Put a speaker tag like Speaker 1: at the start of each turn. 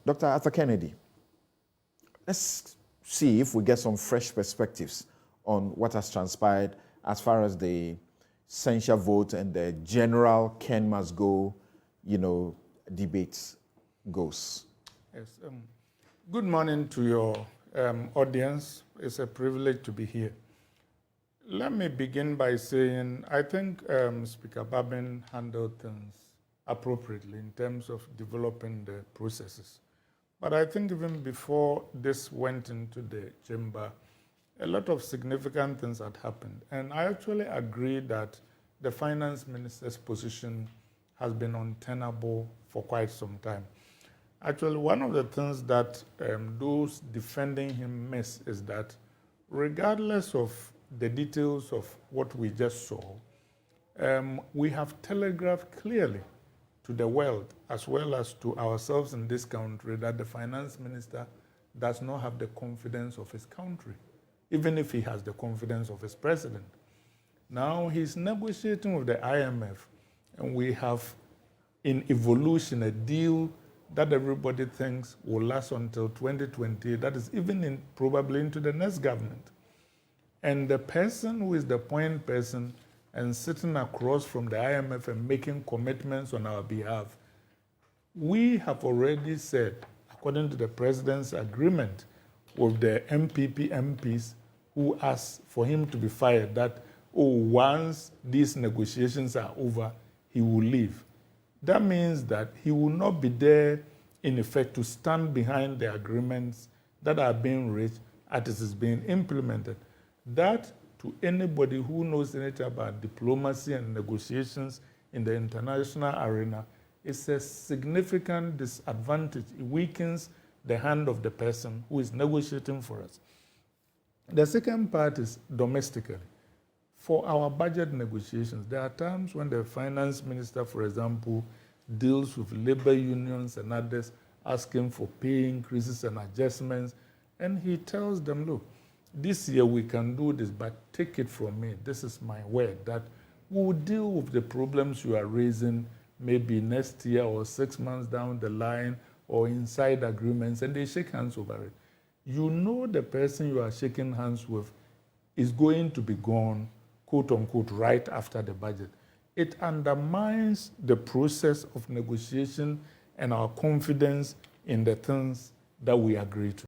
Speaker 1: Dr. Arthur Kennedy, let's see if we get some fresh perspectives on what has transpired as far as the censure vote and the general Ken must go, debates goes.
Speaker 2: Yes. Good morning to your audience. It's a privilege to be here. Let me begin by saying I think Speaker Babin handled things appropriately in terms of developing the processes. But I think even before this went into the chamber, a lot of significant things had happened. And I actually agree that the finance minister's position has been untenable for quite some time. Actually, one of the things that those defending him miss is that regardless of the details of what we just saw, we have telegraphed clearly to the world as well as to ourselves in this country that the finance minister does not have the confidence of his country, even if he has the confidence of his president. Now he's negotiating with the IMF, and we have in evolution a deal that everybody thinks will last until 2020, that is even probably into the next government. And the person who is the point person and sitting across from the IMF and making commitments on our behalf, we have already said, according to the president's agreement with the MPP MPs who asked for him to be fired, that, once these negotiations are over, he will leave. That means that he will not be there, in effect, to stand behind the agreements that are being reached as it is being implemented. That, to anybody who knows anything about diplomacy and negotiations in the international arena, is a significant disadvantage. It weakens the hand of the person who is negotiating for us. The second part is domestically. For our budget negotiations, there are times when the finance minister, for example, deals with labor unions and others asking for pay increases and adjustments, and he tells them, look, this year we can do this, but take it from me. This is my word that we will deal with the problems you are raising maybe next year or 6 months down the line or inside agreements, and they shake hands over it. You know the person you are shaking hands with is going to be gone, quote unquote, right after the budget. It undermines the process of negotiation and our confidence in the things that we agree to.